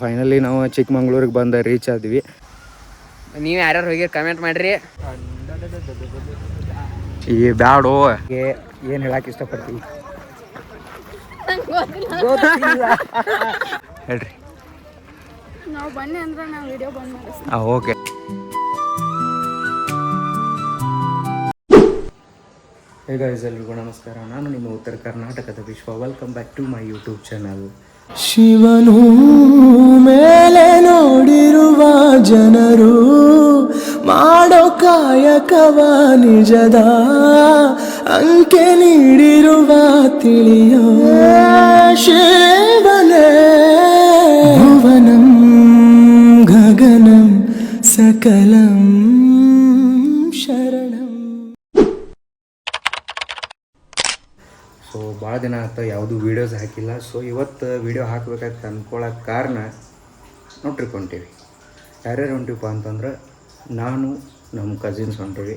Finally ನಾವು ಚಿಕ್ಕಮಂಗ್ಳೂರಿಗೆ ಬಂದ reach ಆದ್ವಿ. ನೀವು ಯಾರ್ಯಾರು ಹೋಗಿ ಕಮೆಂಟ್ ಮಾಡ್ರಿ. ಈ ಬ್ಯಾಡೋ ಏನು ಹೇಳಕ್ಕೆ ಇಷ್ಟಪಡ್ತೀವಿ ಹೇಳ್ರಿ. ನಾವು ಬನ್ನಿ ಅಂದ್ರೆ ನಾವು ವಿಡಿಯೋ ಬಂದ್ ಮಾಡಿಸ್ತೀವಿ. ಓಕೆ. ಹೇ ಗೈಸ್, ಎಲ್ರಿಗೂ ನಮಸ್ಕಾರ. ನಾನು ನಿಮ್ಮ ಉತ್ತರ ಕರ್ನಾಟಕದ ವಿಶ್ವ. Welcome back to my YouTube channel. ಶಿವನು ಮೇಲೆ ನೋಡಿರುವ ಜನರು ಮಾಡೋ ಕಾಯಕವ ನಿಜದ ಅಂಕೆ ನೀಡಿರುವ ತಿಳಿಯೋ ಶಿವನೇ ಭುವನಂ ಗಗನಂ ಸಕಲಂ ಶರಣಂ. ಸೊ ಭಾಳ ದಿನ ಆಗ್ತಾ ಯಾವುದೂ ವೀಡಿಯೋಸ್ ಹಾಕಿಲ್ಲ. ಸೊ ಇವತ್ತು ವೀಡಿಯೋ ಹಾಕ್ಬೇಕಂತ ಅಂದ್ಕೊಳ್ಳೋಕೆ ಕಾರಣ ನಾವು ಟ್ರಿಪ್ ಹೊಂಟೀವಿ. ಯಾರ್ಯಾರು ಹೊಂಟಿವಪ್ಪ ಅಂತಂದ್ರೆ ನಾನು, ನಮ್ಮ ಕಸಿನ್ಸ್ ಹೊಂಟೀವಿ.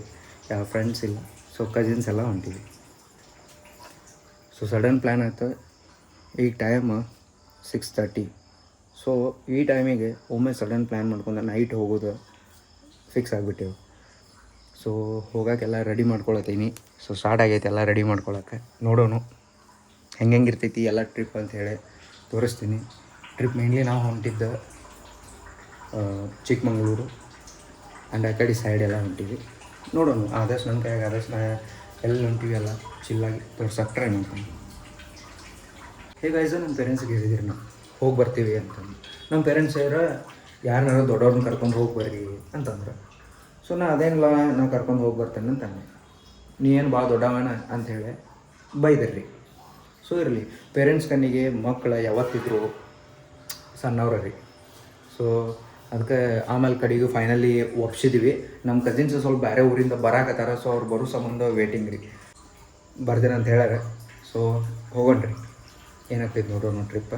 ಯಾವ ಫ್ರೆಂಡ್ಸ್ ಇಲ್ಲ. ಸೊ ಕಸಿನ್ಸ್ ಎಲ್ಲ ಹೊಂಟೀವಿ. ಸೊ ಸಡನ್ ಪ್ಲ್ಯಾನ್ ಆಯ್ತು. ಈಗ ಟೈಮ್ 6:30. ಸೊ ಈ ಟೈಮಿಗೆ ಒಮ್ಮೆ ಸಡನ್ ಪ್ಲ್ಯಾನ್ ಮಾಡ್ಕೊಂಡು ನೈಟ್ ಹೋಗೋದು ಫಿಕ್ಸ್ ಆಗಿಬಿಟ್ಟೆವು. ಸೊ ಹೋಗೋಕ್ಕೆಲ್ಲ ರೆಡಿ ಮಾಡ್ಕೊಳತ್ತೀನಿ. ಸೊ ಸ್ಟಾರ್ಟ್ ಆಗೈತೆ ಎಲ್ಲ ರೆಡಿ ಮಾಡ್ಕೊಳಕ್ಕೆ. ನೋಡೋಣ ಹೆಂಗಿರ್ತೈತಿ ಎಲ್ಲ ಟ್ರಿಪ್ ಅಂಥೇಳಿ ತೋರಿಸ್ತೀನಿ. ಟ್ರಿಪ್ ಮೇನ್ಲಿ ನಾವು ಹೊಂಟಿದ್ದ ಚಿಕ್ಕಮಂಗ್ಳೂರು ಆ್ಯಂಡ್ ಆ ಕಡೆ ಸೈಡ್ ಎಲ್ಲ ಹೊಂಟೀವಿ. ನೋಡೋಣ ಆದಷ್ಟು ನನ್ನ ಕೈಯಾಗ ಆದಷ್ಟು ನಾ ಎಲ್ಲಿ ಹೊಂಟೀವಿ ಎಲ್ಲ ಚಿಲ್ಲಾಗಿ ತೋರ್ಸಕ್ಕೆ ಟ್ರೈ ಮಾಡ್ತೀನಿ. ಹೇಗಾಯ್ತು ನಮ್ಮ ಪೇರೆಂಟ್ಸ್ಗೆ ಹೇಳಿದಿರಿ ನಾವು ಹೋಗಿ ಬರ್ತೀವಿ ಅಂತಂದು. ನಮ್ಮ ಪೇರೆಂಟ್ಸ್ ಹೇಳ್ರ ಯಾರನ್ನಾರು ದೊಡ್ಡವ್ರನ್ನ ಕರ್ಕೊಂಡು ಹೋಗಿ ಬರ್ರಿ ಅಂತಂದ್ರೆ. ಸೊ ನಾ ಅದೇನಿಲ್ಲ, ನಾವು ಕರ್ಕೊಂಡು ಹೋಗಿ ಬರ್ತೇನೆ ಅಂತಂದೆ. ನೀ ಏನು ಭಾಳ ದೊಡ್ಡವನ ಅಂಥೇಳಿ ಬೈದಿರ್ರಿ. ಸೊ ಇರಲಿ, ಪೇರೆಂಟ್ಸ್ ಕಣ್ಣಿಗೆ ಮಕ್ಕಳು ಯಾವತ್ತಿದ್ರು ಸಣ್ಣವ್ರ ರೀ. ಸೊ ಅದಕ್ಕೆ ಆಮೇಲೆ ಕಡೆಗೂ ಫೈನಲಿ ಒಪ್ಸಿದ್ವಿ. ನಮ್ಮ ಕಸಿನ್ಸ್ ಸ್ವಲ್ಪ ಬೇರೆ ಊರಿಂದ ಬರಾಕತ್ತಾರ. ಸೊ ಅವ್ರು ಬರೋ ಸಂಬಂಧ ವೇಟಿಂಗ್ ರೀ. ಬರ್ದೇನೆ ಅಂತ ಹೇಳ್ಯಾರ. ಸೊ ಹೋಗೋಣ್ರಿ, ಏನಾಗ್ತೈತೆ ನೋಡೋಣ ಟ್ರಿಪ್.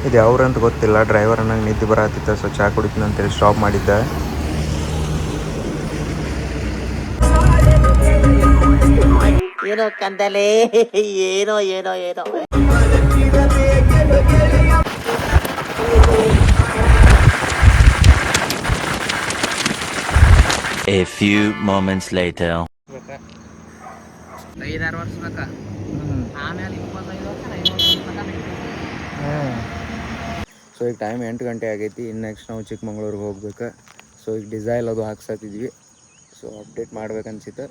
ಇದು ಯಾವ್ರಂತ ಗೊತ್ತಿಲ್ಲ. ಡ್ರೈವರ್ ಅನ್ನಂಗೆ ನಿದ್ದೆ ಬರತ್ತಿತ್ತ. ಸೊ ಚಹಾ ಕುಡಿತೀನಿ ಅಂತೇಳಿ ಸ್ಟಾಪ್ ಮಾಡಿದ್ದ. ಏನೋ ಕಂದಲೇ, ಏನೋ ಏನೋ ಏನೋ. A few moments later. 5-6 ವರ್ಷ ಬೇಕಾ, ಆಮೇಲೆ 25 ವರ್ಷ. ಸೊ ಈಗ ಟೈಮ್ 8 ಗಂಟೆ ಆಗೈತಿ. ಇನ್ನು ನೆಕ್ಸ್ಟ್ ನಾವು ಚಿಕ್ಕಮಂಗ್ಳೂರಿಗೆ ಹೋಗ್ಬೇಕು. ಸೊ ಈಗ ಡಿಸೈಲ್ ಅದು ಹಾಕ್ಸತ್ತಿದ್ವಿ. ಸೊ ಅಪ್ಡೇಟ್ ಮಾಡ್ಬೇಕನ್ಸಿತ್ತು.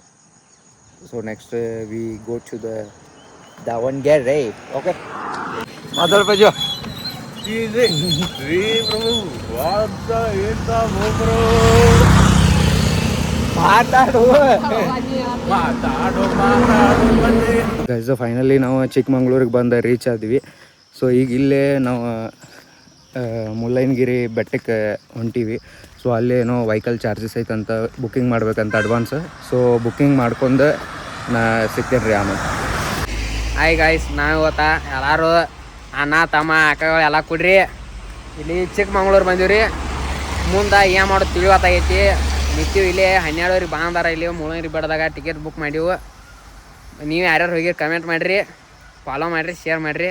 So next we go to the Davanagere. Okay ಮಾತಾಡ್ ಬಜೋ. ಗೈಸ್ ಫೈನಲಿ ನಾವು ಚಿಕ್ಕಮಂಗ್ಳೂರಿಗೆ ಬಂದ ರೀಚ್ ಆದ್ವಿ. ಸೊ ಈಗ ಇಲ್ಲೇ ನಾವು ಮುಳ್ಳಯ್ಯನಗಿರಿ ಬೆಟ್ಟಕ್ಕೆ ಹೊಂಟೀವಿ. ಸೊ ಅಲ್ಲೇನೋ ವೆಹಿಕಲ್ ಚಾರ್ಜಸ್ ಐತಂತ ಬುಕ್ಕಿಂಗ್ ಮಾಡ್ಬೇಕಂತ ಅಡ್ವಾನ್ಸ್. ಸೊ ಬುಕ್ಕಿಂಗ್ ಮಾಡ್ಕೊಂಡು ನಾ ಸಿಗ್ತೇನೆ ರೀ ಆಮೇಲೆ. ಹಾಯ್ ಗಾಯ್ಸ್, ನಾವು ಇವತ್ತು ಎಲ್ಲರೂ ಅಣ್ಣ ತಮ್ಮ ಅಕ್ಕಗಳು ಎಲ್ಲ ಕೊಡ್ರಿ ಇಲ್ಲಿ ಚಿಕ್ಕಮಂಗ್ಳೂರು ಬಂದೀವಿ ರೀ. ಮುಂದೆ ಏನು ಮಾಡೋದು ತಿಳಿವತ್ತಾಗೈತಿ. ನಿಂತೀವಿ ಇಲ್ಲಿ 12 ಬಾಂದಾರ ಇಲ್ಲಿ ಮುಳ್ಳಯ್ಯನಗಿರಿ ಬೆಟ್ಟದಾಗ ಟಿಕೆಟ್ ಬುಕ್ ಮಾಡೀವಿ. ನೀವು ಯಾರ್ಯಾರು ಹೋಗಿ ಕಮೆಂಟ್ ಮಾಡಿರಿ, ಫಾಲೋ ಮಾಡಿರಿ, ಶೇರ್ ಮಾಡಿರಿ,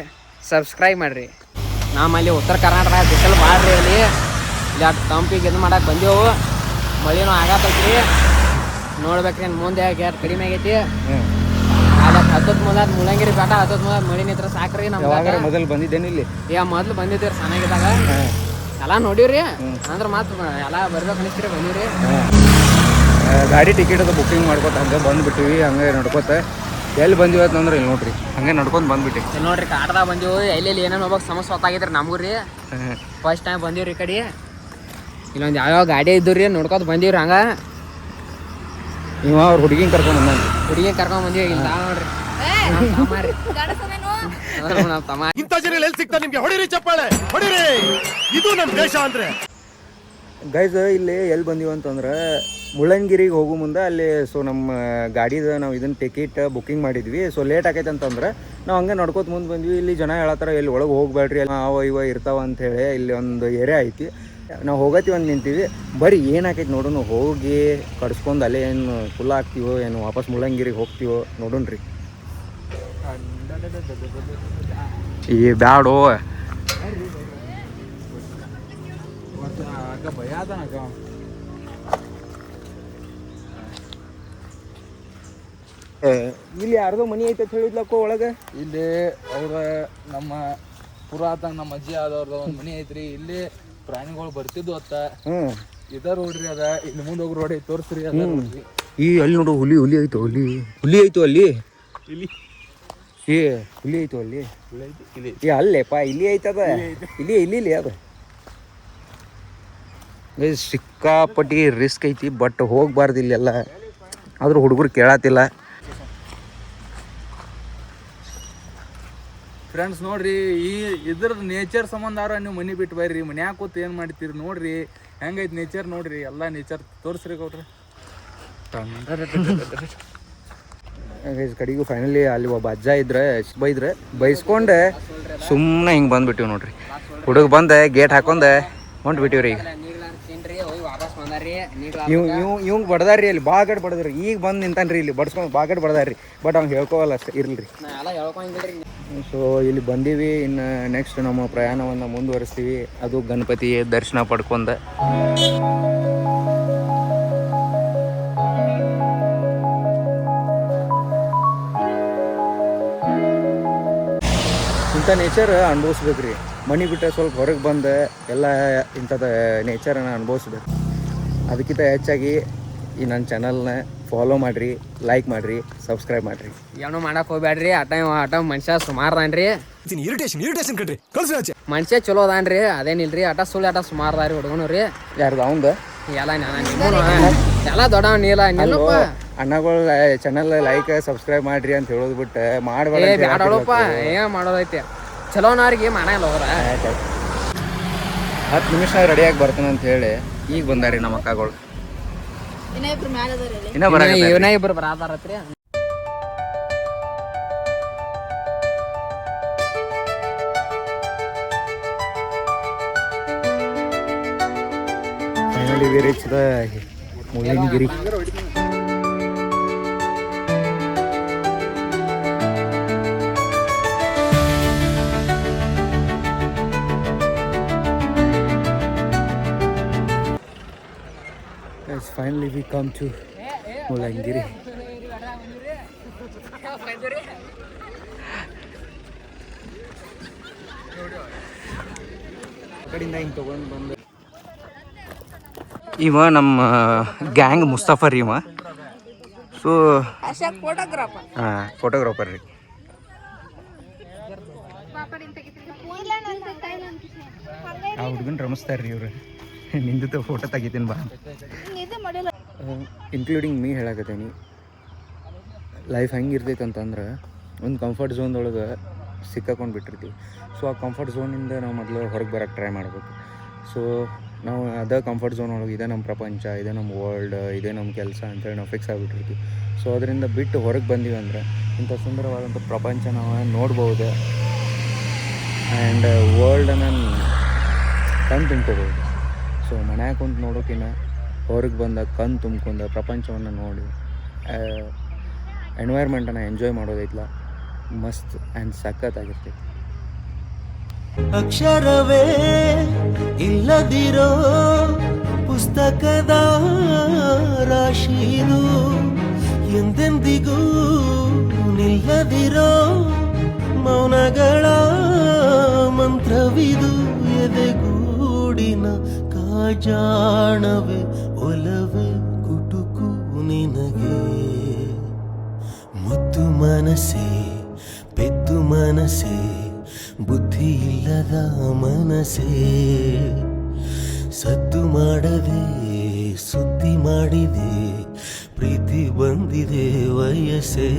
ಸಬ್ಸ್ಕ್ರೈಬ್ ಮಾಡಿರಿ. ನಮ್ಮಲ್ಲಿ ಉತ್ತರ ಕರ್ನಾಟಕ ಬಿಸಿಲು ಭಾಳ ರೀ. ಅಲ್ಲಿ ಇಲ್ಲಿ ಅದು ತಂಪಿಗೆ ಇದು ಮಾಡಕ್ಕೆ ಬಂದೆವು. ಮಳೆನೂ ಆಗತ್ತೈತಿ ರೀ. ನೋಡ್ಬೇಕ್ರಿ ಮುಂದೆ ಗ್ಯಾಟ್ ಕಡಿಮೆ ಆಗೈತಿ. ಅಲ್ಲಿ ಹತ್ತದ ಮುಂದೆ ಮುಳ್ಳಯ್ಯನಗಿರಿ ಬೆಟ್ಟ ಹತ್ತದ ಮುಂದೆ ಮಳೆ ನಿಂತ್ರ ಸಾಕ್ರಿ. ನಮ್ಗೆ ಮೊದಲು ಬಂದಿದ್ದೇನೆ ಇಲ್ಲಿ. ಮೊದಲು ಬಂದಿದ್ದೀರಿ ಚೆನ್ನಾಗಿದ್ದಾಗ ಎಲ್ಲ ನೋಡೀವ್ರಿ. ಅಂದ್ರೆ ಮತ್ತೆ ಎಲ್ಲ ಬರ್ಬೇಕು ಅನಿಸ್ತೀರಿ, ಬಂದೀವ್ರಿ. ಗಾಡಿ ಟಿಕೆಟ್ ಅದು ಬುಕ್ಕಿಂಗ್ ಮಾಡ್ಕೊತ ಹಂಗೆ ಬಂದುಬಿಟ್ಟಿವಿ. ಹಂಗೆ ನಡ್ಕೋತ ಎಲ್ಲಿ ಬಂದಿವತ್ತು ಅಂದ್ರೆ ಇಲ್ಲಿ ನೋಡ್ರಿ ಹಂಗೆ ನಡ್ಕೊಂಡು ಬಂದ್ಬಿಟ್ಟು ಇಲ್ಲಿ ನೋಡ್ರಿ ಕಾಟದಾಗ ಬಂದೀವಿ. ಎಲ್ಲೆಲ್ಲಿ ಏನೇನು ಹೋಗ್ಬೇಕು ಸಮಸ್ಯೆ ಹೊತ್ತಾಗಿದ್ರಿ ನಮಗೂ ರೀ. ಫಸ್ಟ್ ಟೈಮ್ ಬಂದೀವ್ರಿ ಈ ಕಡೆ. ಇಲ್ಲೊಂದು ಯಾವ್ಯಾವ ಗಾಡಿ ಇದ್ದು ರೀ ನೋಡ್ಕೊತ ಬಂದೀವ್ರಿ. ಹಂಗೆ ನೀವು ಅವ್ರು ಹುಡುಗಿನ ಕರ್ಕೊಂಡು ಬಂದೀವಿ. ಇಲ್ಲ ನೋಡ್ರಿ ಇಂಥ ಜನ ಎಲ್ಲಿ ಸಿಗ್ತಾರೆ ನಿಮ್ಗೆ? ಹೊಡಿರಿ ಚಪ್ಪಾಳೆ, ಹೊಡಿರಿ. ಇದು ನಮ್ಮ ದೇಶ ಅಂದ್ರೆ. ಗೈಸ್ ಇಲ್ಲಿ ಎಲ್ಲಿ ಬಂದೀವಿ ಅಂತಂದ್ರೆ ಮುಳ್ಳಂಗಿರಿಗೆ ಹೋಗೋ ಮುಂದೆ ಅಲ್ಲಿ ಸೊ ನಮ್ಮ ಗಾಡಿದು ನಾವು ಇದನ್ನು ಟಿಕೆಟ್ ಬುಕ್ಕಿಂಗ್ ಮಾಡಿದ್ವಿ. ಸೊ ಲೇಟ್ ಆಗೈತೆ ಅಂತಂದ್ರೆ ನಾವು ಹಂಗೆ ನಡ್ಕೋತ ಮುಂದೆ ಬಂದ್ವಿ. ಇಲ್ಲಿ ಜನ ಹೇಳತ್ತಾರ ಇಲ್ಲಿ ಒಳಗೆ ಹೋಗ್ಬೇಡ್ರಿ, ಅವ ಇವ ಇರ್ತಾವ ಅಂಥೇಳಿ ಇಲ್ಲಿ ಒಂದು ಏರಿಯಾ ಐತಿ. ನಾವು ಹೋಗತ್ತೀವಿ ಅಂತ ನಿಂತೀವಿ. ಬರೀ ಏನಾಕೈತಿ ನೋಡೋಣ, ಹೋಗಿ ಕಡ್ಸ್ಕೊಂಡು ಅಲ್ಲೇ ಏನು ಫುಲ್ ಆಗ್ತೀವೋ ಏನು ವಾಪಸ್ ಮುಳ್ಳಂಗಿರಿಗೆ ಹೋಗ್ತೀವೋ ನೋಡೋಣ್ರಿ. ಈ ಬ್ಯಾಡೋ ಇಲ್ಲಿ ಯಾರ್ದೋ ಮನಿ ಐತೆ ಹೇಳಿದ್ಲಕ್ಕೋ ಒಳಗೆ. ಇಲ್ಲಿ ಅವ್ರ ನಮ್ಮ ಪುರಾತನ ನಮ್ಮ ಅಜ್ಜಿ ಆದವ್ರದ ಒಂದು ಮನಿ ಐತ್ರಿ. ಇಲ್ಲಿ ಪ್ರಾಣಿಗಳು ಬರ್ತಿದ್ವು ಅತ್ತ. ಇದ ರೋಡ್ರಿ ಅದ. ಇಲ್ಲಿ ಮುಂದೆ ಹೋಗಿ ರೋಡ್ ಐತಿ, ತೋರಿಸ್ರಿ ಅದ ನೋಡ್ರಿ. ಈ ಅಲ್ಲಿ ನೋಡು ಹುಲಿ ಐತೋ, ಹುಲಿ ಐತೋ ಅಲ್ಲಿ. ಏ ಹುಲಿ ಐತೋ ಅಲ್ಲಿ. ಏ ಅಲ್ಲೇಪ್ಪ ಇಲ್ಲಿ ಐತದ. ಇಲ್ಲಿ ಅದು ಸಿಕ್ಕಾಪಟ್ಟಿ ರಿಸ್ಕ್ ಐತಿ. ಬಟ್ ಹೋಗ್ಬಾರ್ದು ಇಲ್ಲೆಲ್ಲ. ಆದ್ರೂ ಹುಡುಗರು ಕೇಳತ್ತಿಲ್ಲ. ಫ್ರೆಂಡ್ಸ್ ನೋಡ್ರಿ, ಈ ಇದ್ರದ್ದು ನೇಚರ್ ಸಂಬಂಧಾರ ನೀವು ಮನಿ ಬಿಟ್ಟು ಬರ್ರಿ. ಮನ್ಯಾಗ ಕೂತ್ ಏನು ಮಾಡ್ತೀರಿ ನೋಡ್ರಿ. ಹೆಂಗೈತಿ ನೇಚರ್ ನೋಡ್ರಿ. ಎಲ್ಲ ನೇಚರ್ ತೋರಿಸ್ರಿ ಕೊಡ್ರಿ. ಕಡೆಗೂ ಫೈನಲಿ ಅಲ್ಲಿ ಒಬ್ಬ ಅಜ್ಜ ಇದ್ರೆ ಬೈಸ್ಕೊಂಡೆ ಸುಮ್ಮನೆ ಹಿಂಗೆ ಬಂದ್ಬಿಟ್ಟಿವಿ ನೋಡ್ರಿ. ಹುಡುಗ ಬಂದೆ ಗೇಟ್ ಹಾಕೊಂಡೆ ಹೊಂಟ್ಬಿಟ್ಟಿವ್ರಿ. ಈಗ ಇವಂಗೆ ಬಡ್ದಾರ್ರಿ ಅಲ್ಲಿ ಬಾಗಡ್ ಬಡದ್ರಿ. ಈಗ ಬಂದು ನಿಂತಾನ್ರಿ ಇಲ್ಲಿ ಬಡ್ಸ್ಕೊಂಡು ಬಾಗಡ್ ಬಡ್ದಾರ್ರಿ. ಬಟ್ ಅವ್ನು ಹೇಳ್ಕೋವಲ್ಲ ಅಷ್ಟೇ ಇರ್ಲಿ. ಸೊ ಇಲ್ಲಿ ಬಂದೀವಿ. ಇನ್ನು ನೆಕ್ಸ್ಟ್ ನಮ್ಮ ಪ್ರಯಾಣವನ್ನು ಮುಂದುವರಿಸ್ತೀವಿ. ಅದು ಗಣಪತಿ ದರ್ಶನ ಪಡ್ಕೊಂಡ. ಇಂಥ ನೇಚರ್ ಅನುಭವಿಸ್ಬೇಕ್ರಿ. ಮನೆ ಬಿಟ್ಟರೆ ಸ್ವಲ್ಪ ಹೊರಗೆ ಬಂದು ಎಲ್ಲ ಇಂಥದ್ದು ನೇಚರನ್ನು ಅನುಭವಿಸ್ಬೇಕು. ಅದಕ್ಕಿಂತ ಹೆಚ್ಚಾಗಿ ಈ ನನ್ನ ಚಾನಲ್ನ ಫಾಲೋ ಮಾಡಿರಿ, ಲೈಕ್ ಮಾಡಿರಿ, ಸಬ್ಸ್ಕ್ರೈಬ್ ಮಾಡಿರಿ. ಏನೋ ಮಾಡಕ್ಕೆ ಹೋಗ್ಬೇಡ್ರಿ. ಆಟ ಮನುಷ್ಯ ಸುಮಾರು ಅದಾನ್ರಿ. ಇರಿಟೇಷನ್ ಕಣ್ರಿ. ಮನುಷ್ಯ ಚಲೋ ಅದಾನ್ರಿ, ಅದೇನಿಲ್ರಿ. ಸುಳ್ಳು ಸುಮಾರು ಅದಾರಿ ಹುಡುಗನು ರೀ. ಯಾರ್ದು ಅವಂದ ಎಲ್ಲ ದೊಡ್ಡವ ನೀಲ ನಿಲ್ಲಪ್ಪ. ಅಣ್ಣಗಳು ಚಾನಲ್ ಲೈಕ್ ಸಬ್ಸ್ಕ್ರೈಬ್ ಮಾಡ್ರಿ ಅಂತ ಹೇಳೋದು ಬಿಟ್ಟು ಮಾಡಬೇಡ. ಬ್ಯಾಡಪ್ಪ, ಏನ್ ಮಾಡೋದೈತಿ. ಚಲೋನವ್ರಿಗೆ ಮಾಡಲ್ಲ ಅವ್ರ. 10 ನಿಮಿಷ ರೆಡಿಯಾಗಿ ಬರ್ತಾನೆ ಅಂತ ಹೇಳಿ ಈಗ ಬಂದಾರಿ ನಮ್ಮ ಅಕ್ಕಗಳು. ಇವನ ಇಬ್ರು ಬರತಾರತ್ರಿ. Finally we reach the Mullayanagiri. Finally we come to Mullayanagiri. ಕಡೆಯಿಂದ ಹಿಂಗೆ ತೊಗೊಂಡು ಬಂದು ಇವ ನಮ್ಮ ಗ್ಯಾಂಗ್ ಮುಸ್ತಫರ್ ಇವ. ಸೊ ಫೋಟೋಗ್ರಾಫರ್ ರೀ. ಆ ಹುಡುಗನ್ ರಮಿಸ್ತಾರ್ರಿ ಇವ್ರು. ನಿಂದು ಫೋಟೋ ತೆಗಿತೀನಿ ಬಾ. Including me ಹೇಳಕತ್ತೀನಿ. ಲೈಫ್ ಹೆಂಗೆ ಇರ್ತೈತೆ ಅಂತಂದ್ರೆ ಒಂದು ಕಂಫರ್ಟ್ ಝೋನ್ದೊಳಗೆ ಸಿಕ್ಕಾಕೊಂಡು ಬಿಟ್ಟಿರ್ತೀವಿ. ಸೊ ಆ ಕಂಫರ್ಟ್ ಝೋನಿಂದ ನಾವು ಮೊದಲು ಹೊರಗೆ ಬರೋಕ್ಕೆ ಟ್ರೈ ಮಾಡಬೇಕು. ಸೊ ನಾವು ಅದೇ ಕಂಫರ್ಟ್ ಝೋನ್ ಒಳಗೆ ಇದೇ ನಮ್ಮ ಪ್ರಪಂಚ, ಇದೇ ನಮ್ಮ ವರ್ಲ್ಡ್, ಇದೇ ನಮ್ಮ ಕೆಲಸ ಅಂತೇಳಿ ನಾವು ಫಿಕ್ಸ್ ಆಗಿಬಿಟ್ಟಿರ್ತೀವಿ. ಸೊ ಅದರಿಂದ ಬಿಟ್ಟು ಹೊರಗೆ ಬಂದೀವಿ ಅಂದರೆ ಇಂಥ ಸುಂದರವಾದಂಥ ಪ್ರಪಂಚ ನಾವು ನೋಡ್ಬೋದು. ಆ್ಯಂಡ್ ವರ್ಲ್ಡನ್ನು ಕಣ್ಣು ತುಂಬ್ಕೋಬೋದು. ಸೊ ಮನ್ಯಾಗ ಕುಂತು ನೋಡೋಕ್ಕಿಂತ ಹೊರಗೆ ಬಂದಾಗ ಕಣ್ಣು ತುಂಬ್ಕೊಂಡು ಪ್ರಪಂಚವನ್ನು ನೋಡಿ ಎನ್ವೈರ್ಮೆಂಟನ್ನು ಎಂಜಾಯ್ ಮಾಡೋದೈತ್ಲ ಮಸ್ತ್ ಆ್ಯಂಡ್ ಸಖತ್ತಾಗಿರ್ತೈತಿ. ಅಕ್ಷರವೇ ಇಲ್ಲದಿರೋ ಪುಸ್ತಕದ ರಾಶಿದು, ಎಂದೆಂದಿಗೂ ನಿಲ್ಲದಿರೋ ಮೌನಗಳ ಮಂತ್ರವಿದು. ಎದೆಗೂಡಿನ ಕಾಜಾಣವೇ ಒಲವೇ ಕುಟುಕು ನಿನಗೆ. ಮುದ್ದು ಮನಸ್ಸೇ ಪೆದ್ದು ಮನಸ್ಸೇ ಬುದ್ಧಿ ಇಲ್ಲದ ಮನಸ್ಸೇ, ಸದ್ದು ಮಾಡದೆ ಸುದ್ದಿ ಮಾಡಿದೆ ಪ್ರೀತಿ ಬಂದಿದೆ ವಯಸ್ಸೇ.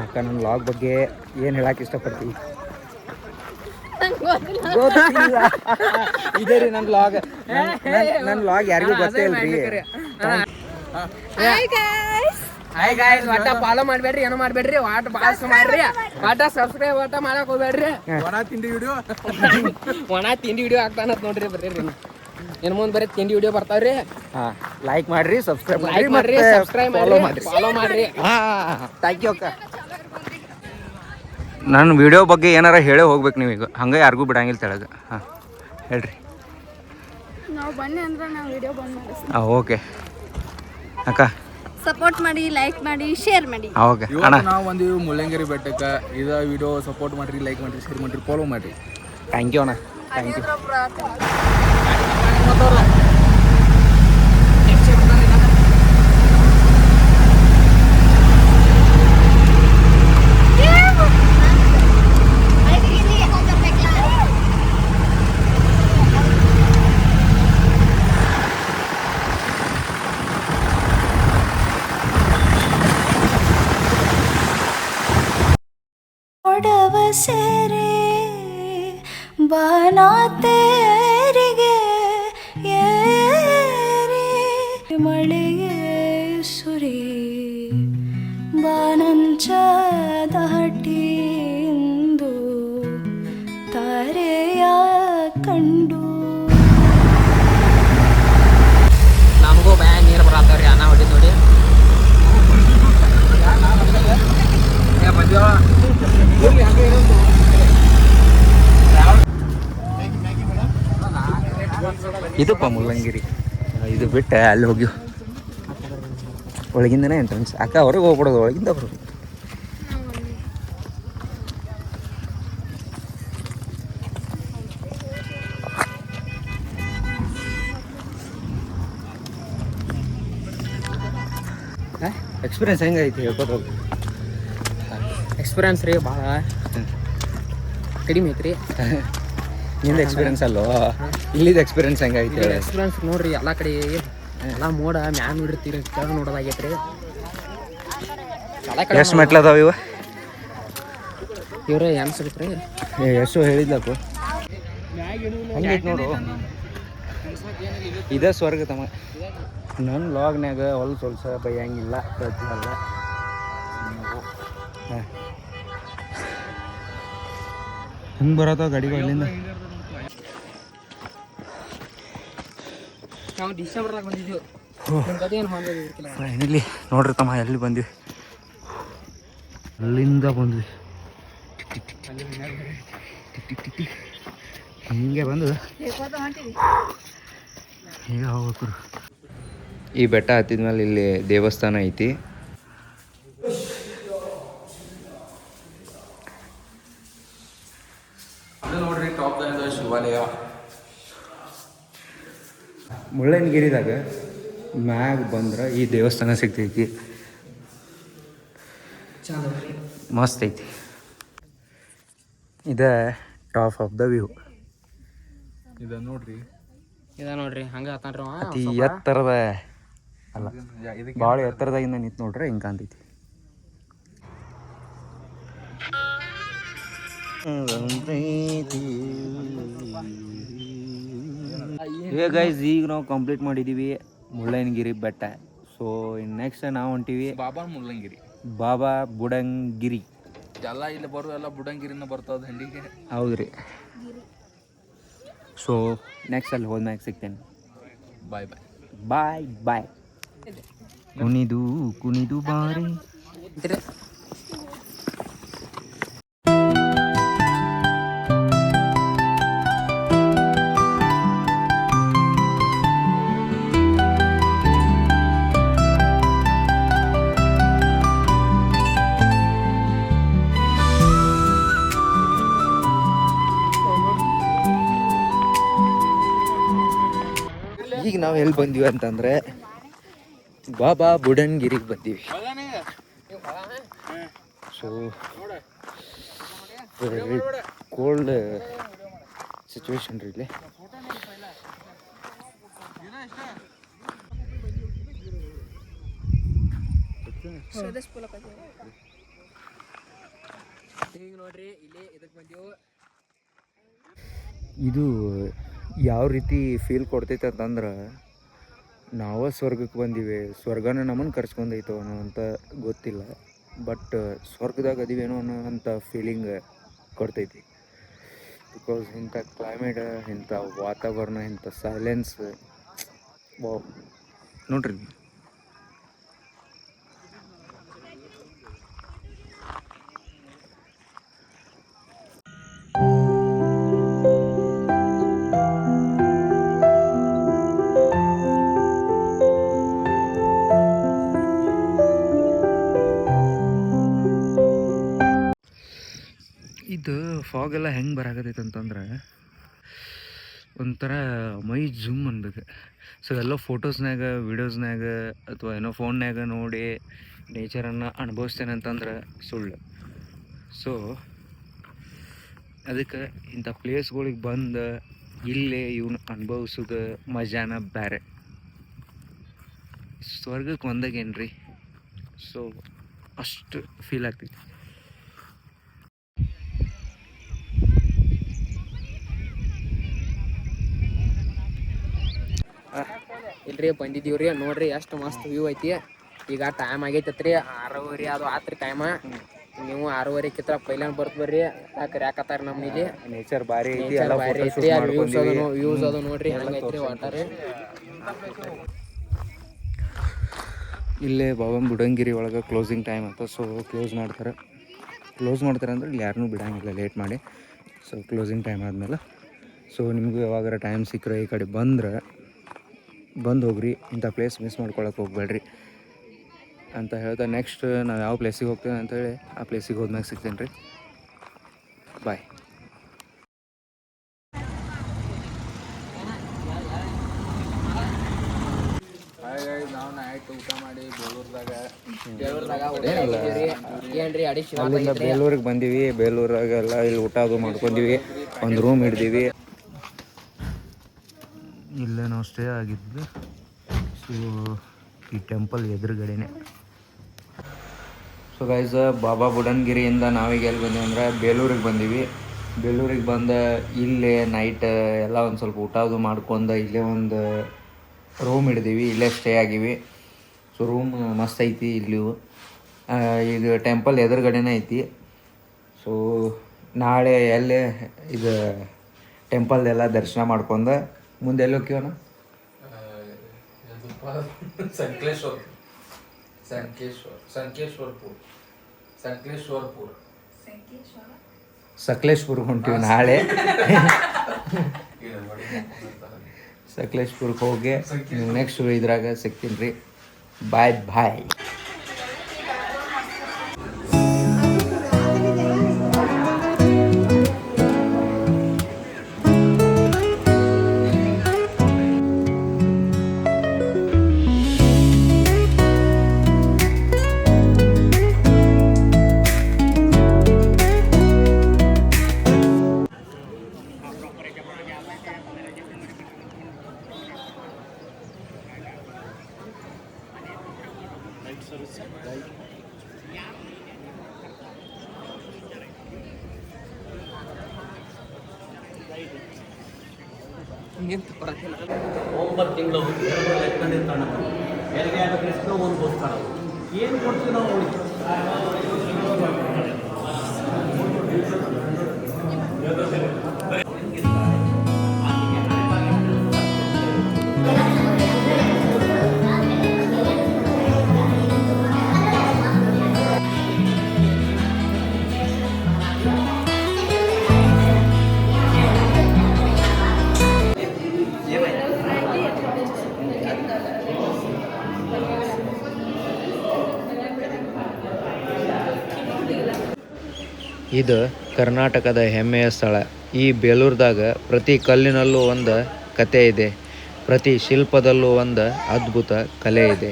ಅಕ್ಕ ನನ್ನ ವ್ಲಾಗ್ ಬಗ್ಗೆ ಏನು ಹೇಳಕ್ಕೆ ಇಷ್ಟಪಡ್ತೀವಿ? ಗೊತ್ತಿಲ್ಲ. ಇದೇ ರೀ ನನ್ನ ಲಾಗ್. ನನ್ನ ಲಾಗ್ ಯಾರಿಗೂ ಗೊತ್ತೇ ಇಲ್ರಿ. ಹಾಯ್ ಗಾಯ್ಸ್, ಒಟ್ಟ ಫಾಲೋ ಮಾಡ್ಬೇಡ್ರಿ, ಏನೋ ಮಾಡ್ಬೇಡ್ರಿ, ವಾಟ್ ಬಾಸ್ ಮಾಡ್ರಿ, ಒಟ್ಟ ಸಬ್ಸ್ಕ್ರೈಬ್ ಒಟ್ಟ ಮಾಡಕ್ ಹೋಗ್ಬೇಡ್ರಿ. ಒಣ ತಿಂಡಿ ವಿಡಿಯೋ ಆಗ್ತಾನತ್ ನೋಡ್ರಿ. ಬರ್ರಿ ಇನ್ ಮುಂದ್ ಬರೀ ತಿಂಡಿ ವಿಡಿಯೋ ಬರ್ತಾವ್ರಿ. ಲೈಕ್ ಮಾಡ್ರಿ, ಸಬ್ಸ್ಕ್ರೈಬ್ ಲೈಕ್ ಮಾಡ್ರಿ, ಸಬ್ಸ್ಕ್ರೈಬ್ ಮಾಡ್ರಿ, ಫಾಲೋ ಮಾಡ್ರಿ. ಥ್ಯಾಂಕ್ ಯು ಅಕ್ಕ. ನನ್ನ ವಿಡಿಯೋ ಬಗ್ಗೆ ಏನಾರ ಹೇಳೇ ಹೋಗ್ಬೇಕು ನೀವೀಗ, ಹಂಗೆ ಯಾರಿಗೂ ಬಿಡಂಗಿಲ್ಲ ತೆಳಗೆ. ಹಾಂ ಹೇಳ್ರಿ. ನಾವು ಬನ್ನಿ ಅಂದ್ರೆ ನಾವು ವಿಡಿಯೋ ಬಂದ್ ಮಾಡಿಸ್ತೀವಿ. ಓಕೆ ಅಕ್ಕ. ಸಪೋರ್ಟ್ ಮಾಡಿ, ಲೈಕ್ ಮಾಡಿ, ಶೇರ್ ಮಾಡಿ. ಓಕೆ ಅಣ್ಣ. ಇವತ್ತು ನಾವು ಬಂದೀವಿ ಮುಳ್ಳಂಗಿರಿ ಬೆಟ್ಟಕ್ಕೆ. ಇದ ವಿಡಿಯೋ ಸಪೋರ್ಟ್ ಮಾಡ್ರಿ, ಲೈಕ್ ಮಾಡ್ರಿ, ಶೇರ್ ಮಾಡ್ರಿ, ಫಾಲೋ ಮಾಡ್ರಿ. ಥ್ಯಾಂಕ್ ಯು ಅಣ್ಣ, ಥ್ಯಾಂಕ್ ಯು. ಒಡವ ಸೇರೆ ಬಾನ ತೇರಿಗೆ ಏರಿ ಮಳೆಗೆ ಸುರಿ ಬಾನಂಚ ದಾಟಿಂದು ತಾರೆಯ ಕಂಡು. ನಮಗೂ ಬ್ಯಾ ನೀರು ಬರತ್ತವ್ರಿ, ಅನ್ನ ಹೊಡಿ ನೋಡಿ. ಇದಪ್ಪ ಮುಳ್ಳಂಗಿರಿ. ಇದು ಬಿಟ್ಟೆ ಅಲ್ಲಿ ಹೋಗಿ ಒಳಗಿಂದನೇ ಎಂಟ್ರೆನ್ಸ್. ಅಕ್ಕ ಹೊರಗೆ ಹೋಗ್ಬಿಡೋದು, ಒಳಗಿಂದ ಬರೋದು. ಎಕ್ಸ್ಪೀರಿಯನ್ಸ್ ಹೆಂಗೈತಿ ಹೇಳ್ಕೊತ ಹೋಗಿ. ಎಕ್ಸ್ಪೀರಿಯನ್ಸ್ ರೀ ಭಾಳ ಕಡಿಮೆ ಐತ್ರಿ. ನಿಂದು ಎಕ್ಸ್ಪೀರಿಯನ್ಸ್ ಅಲ್ಲೋ, ಇಲ್ಲಿದ್ದು ಎಕ್ಸ್ಪೀರಿಯನ್ಸ್ ಹೆಂಗೈತಿ? ಎಕ್ಸ್ಪೀರಿಯನ್ಸ್ ನೋಡ್ರಿ, ಎಲ್ಲ ಕಡೆ ಎಲ್ಲ ಮೋಡ ಮ್ಯಾನ್ ನೋಡಿರ್ತೀರಿ, ಕೆಳಗೆ ನೋಡೋದಾಗೈತ್ರಿ. ಎಲ್ಲ ಕಡೆ ಎಷ್ಟು ಮೆಟ್ಲು ಅದಾವ ಇವ? ಇವ್ರೆ ಏನು ಸಿಗುತ್ರಿ? ಎಷ್ಟು ಹೇಳಿದ್ಲಪ್ಪ. ಹಂಗೈತಿ ನೋಡು, ಇದೇ ಸ್ವರ್ಗ ತಮ್ಮ. ನನ್ನ ಲಾಗ್ನ್ಯಾಗ ಹೊಲ್ಸ ಬೈಯಂಗಿಲ್ಲ, ಪ್ರತಿಯಲ್ಲ. ಹಾಂ ಹಿಂಗೆ ಬರತ್ತಾವ ಗಾಡಿಗಳು ಅಲ್ಲಿಂದ. ನಾವು ಡಿಸೆಂಬರ್ದಾಗ ಬಂದಿದ್ದೀವಿ. ಫೈನಲಿ ನೋಡ್ರಿ ತಮ್ಮ, ಎಲ್ಲಿ ಬಂದ್ವಿ? ಅಲ್ಲಿಂದ ಬಂದ್ವಿ. ಹಿಂಗೆ ಬಂದು ಈಗ ಹೋಗ್ಬೇಕು. ಈ ಬೆಟ್ಟ ಹತ್ತಿದ್ಮೇಲೆ ಇಲ್ಲಿ ದೇವಸ್ಥಾನ ಐತಿ. ನೋಡ್ರಿ ಟಾಪ್ ಶಿವಾಲಯ. ಮುಳ್ಳಯ್ಯನಗಿರಿದಾಗ ಮ್ಯಾಗ ಬಂದ್ರೆ ಈ ದೇವಸ್ಥಾನ ಸಿಗ್ತೈತಿ. ಮಸ್ತ್ ಐತಿ. ಇದೇ ಟಾಪ್ ಆಫ್ ದ ವ್ಯೂ. ಇದ ನೋಡ್ರಿ, ಹಂಗೆ ಆತಾನ್ರಿ ಅವ. ಅತಿ ಎತ್ತರದ ಅಲ್ಲ, ಭಾಳ ಎತ್ತರದಾಗಿಂದ ನಿಂತು ನೋಡ್ರೆ ಹಿಂಗೆ ಕಾಣ್ತೈತಿ. ಗೈಸ್, ಈಗ ನಾವು ಕಂಪ್ಲೀಟ್ ಮಾಡಿದ್ದೀವಿ ಮುಳ್ಳಯ್ಯನಗಿರಿ ಬೆಟ್ಟ. ಸೊ ನೆಕ್ಸ್ಟ್ ನಾವು ಹೊಂಟೀವಿ ಬಾಬಾ ಮುಳ್ಳಂಗಿರಿ, ಬಾಬಾ ಬುಡಂಗಿರಿ. ಎಲ್ಲ ಇಲ್ಲಿ ಬರೋ ಎಲ್ಲ ಬುಡಂಗಿರಿನ ಬರ್ತಾವ ದಂಡಿಗೆ. ಹೌದ್ರಿ. ಸೊ ನೆಕ್ಸ್ಟ್ ಅಲ್ಲಿ ಹೋದ್ಮ್ಯಾಗ ಸಿಗ್ತೇನೆ. ಬಾಯ್ ಬಾಯ್ ಬಾಯ್ ಬಾಯ್. ಕುಣಿದು ಕುಣಿದು ಬಾರಿ. ಈಗ ನಾವು ಎಲ್ಲಿ ಬಂದೀವಿ ಅಂತಂದ್ರೆ ಬಾಬಾ ಬುಡನ್ಗಿರಿಗೆ ಬಂದೀವಿ. ಸೊ ವೆರಿ ಕೋಲ್ಡ್ ಸಿಚುವೇಶನ್ ರೀ ಇಲ್ಲಿ. ಈಗ ನೋಡ್ರಿ, ಇಲ್ಲಿ ಇದಕ್ಕೆ ಬಂದೀವಿ. ಇದು ಯಾವ ರೀತಿ ಫೀಲ್ ಕೊಡ್ತೈತೆ ಅಂತಂದ್ರೆ ನಾವೇ ಸ್ವರ್ಗಕ್ಕೆ ಬಂದೀವಿ, ಸ್ವರ್ಗನ ನಮ್ಮನ್ನು ಕರ್ಸ್ಕೊಂಡೈತೋ ಅನ್ನೋ ಅಂತ ಗೊತ್ತಿಲ್ಲ. ಬಟ್ ಸ್ವರ್ಗದಾಗ ಅದೀವೇನೋ ಅನ್ನೋ ಅಂಥ ಫೀಲಿಂಗ್ ಕೊಡ್ತೈತಿ. ಬಿಕಾಸ್ ಇಂಥ ಕ್ಲೈಮೇಟ್, ಇಂಥ ವಾತಾವರಣ, ಇಂಥ ಸೈಲೆನ್ಸ್, ವಾವ್ ನೋಡ್ರಿ. ಇದು ಫಾಗೆಲ್ಲ ಹೆಂಗೆ ಬರಾಕತೈತೆ ಅಂತಂದ್ರೆ ಒಂಥರ ಮೈ ಜೂಮ್ ಅನ್ಬೇಕು. ಸೊ ಎಲ್ಲ ಫೋಟೋಸ್ನಾಗ, ವೀಡಿಯೋಸ್ನಾಗ ಅಥವಾ ಏನೋ ಫೋನ್ಯಾಗ ನೋಡಿ ನೇಚರನ್ನು ಅನುಭವಿಸ್ತೇನೆ ಅಂತಂದ್ರೆ ಸುಳ್ಳು. ಸೊ ಅದಕ್ಕೆ ಇಂಥ ಪ್ಲೇಸ್ಗಳಿಗೆ ಬಂದು ಇಲ್ಲೇ ಇವನು ಅನುಭವಿಸೋದು ಮಜಾನ ಬೇರೆ. ಸ್ವರ್ಗಕ್ಕೆ ಒಂದಾಗೇನ್ರಿ. ಸೊ ಅಷ್ಟು ಫೀಲ್ ಆಗ್ತೈತಿ. ಇಲ್ರಿ ಬಂದಿದ್ದೀವ್ರಿ, ನೋಡ್ರಿ ಎಷ್ಟು ಮಸ್ತ್ ವ್ಯೂ ಐತಿ. ಈಗ ಟೈಮ್ ಆಗೈತತ್ರಿ 6:30 ಅದು ಆತ್ರಿ ಟೈಮ. ನೀವು 6:30 ಕಿತ್ರ ಪೈಲಾನ್ ಬರ್ತ್ ಬರ್ರಿ, ಯಾಕತ್ತಾರ ನಮ್ಮ ಇಲ್ಲಿ ನೇಚರ್ ಭಾರಿ ಐತಿ. ನೇಚರ್ ಭಾರಿ ಐತ್ರಿ. ವ್ಯೂಸ್ ಅದು ನೋಡ್ರಿ ಹೆಂಗೈತ್ರಿ ವಾಟರ್. ಇಲ್ಲೇ ಬಾಬಾ ಬುಡಂಗಿರಿ ಒಳಗೆ ಕ್ಲೋಸಿಂಗ್ ಟೈಮ್ ಅಂತ. ಸೊ ಕ್ಲೋಸ್ ಮಾಡ್ತಾರೆ ಅಂದ್ರೆ ಇಲ್ಲಿ ಯಾರನ್ನೂ ಬಿಡಂಗಿಲ್ಲ ಲೇಟ್ ಮಾಡಿ. ಸೊ ಕ್ಲೋಸಿಂಗ್ ಟೈಮ್ ಆದಮೇಲೆ ಸೊ ನಿಮಗೂ ಯಾವಾಗಾರ ಟೈಮ್ ಸಿಕ್ಕರೆ ಈ ಕಡೆ ಬಂದು ಹೋಗ್ರಿ. ಇಂಥ ಪ್ಲೇಸ್ ಮಿಸ್ ಮಾಡ್ಕೊಳಕ್ಕೆ ಹೋಗ್ಬೇಡ್ರಿ ಅಂತ ಹೇಳ್ತಾ ನೆಕ್ಸ್ಟ್ ನಾವು ಯಾವ ಪ್ಲೇಸಿಗೆ ಹೋಗ್ತೇವೆ ಅಂತೇಳಿ ಆ ಪ್ಲೇಸಿಗೆ ಹೋದ್ಮ್ಯಾಗ ಸಿಗ್ತೇನೆ ರೀ. ಬಾಯ್. ನಾವು ನೈಟ್ ಊಟ ಮಾಡಿ ಬೇಲೂರ್ದಾಗ ಏನ್ರಿ ಅಲ್ಲಿಂದ ಬೇಲೂರಿಗೆ ಬಂದೀವಿ. ಬೇಲೂರಾಗೆಲ್ಲ ಇಲ್ಲಿ ಊಟ ಅದು ಮಾಡ್ಕೊಂಡೀವಿ, ಒಂದು ರೂಮ್ ಹಿಡ್ದೀವಿ. ಇಲ್ಲೇ ನಾವು ಸ್ಟೇ ಆಗಿದ್ವಿ. ಸೊ ಈ ಟೆಂಪಲ್ ಎದುರುಗಡೆನೆ. ಸೊ ಗೈಸ್, ಬಾಬಾ ಬುಡನ್ಗಿರಿಯಿಂದ ನಾವೀಗ ಎಲ್ಲಿ ಬಂದೀವಿ ಅಂದರೆ ಬೇಲೂರಿಗೆ ಬಂದೀವಿ. ಬೇಲೂರಿಗೆ ಬಂದ ಇಲ್ಲೇ ನೈಟ್ ಎಲ್ಲ ಒಂದು ಸ್ವಲ್ಪ ಊಟ ಅದು ಮಾಡ್ಕೊಂಡು ಇಲ್ಲೇ ಒಂದು ರೂಮ್ ಹಿಡ್ದೀವಿ, ಇಲ್ಲೇ ಸ್ಟೇ ಆಗಿವಿ. ಸೊ ರೂಮ್ ಮಸ್ತ್ ಐತಿ. ಇಲ್ಲಿ ಈಗ ಟೆಂಪಲ್ ಎದುರುಗಡೆನೇ ಐತಿ. ಸೊ ನಾಳೆ ಎಲ್ಲೇ ಇದು ಟೆಂಪಲ್ದೆಲ್ಲ ದರ್ಶನ ಮಾಡ್ಕೊಂಡು ಮುಂದೆ ಎಲ್ಲಿ ಹೋಗ್ತೀವಣ್ಣ? ಸಕಲೇಶ್ಪುರ್ಗೆ ಹೊಂಟೀವಿ ನಾಳೆ. ಸಕಲೇಶ್ಪುರ್ಗೆ ಹೋಗಿ ನೆಕ್ಸ್ಟ್ ಇದ್ರಾಗ ಸಿಗ್ತೀನಿ ರೀ. ಬಾಯ್. ಇದು ಕರ್ನಾಟಕದ ಹೆಮ್ಮೆಯ ಸ್ಥಳ. ಈ ಬೇಲೂರ್ದಾಗ ಪ್ರತಿ ಕಲ್ಲಿನಲ್ಲೂ ಒಂದು ಕತೆ ಇದೆ, ಪ್ರತಿ ಶಿಲ್ಪದಲ್ಲೂ ಒಂದು ಅದ್ಭುತ ಕಲೆ ಇದೆ.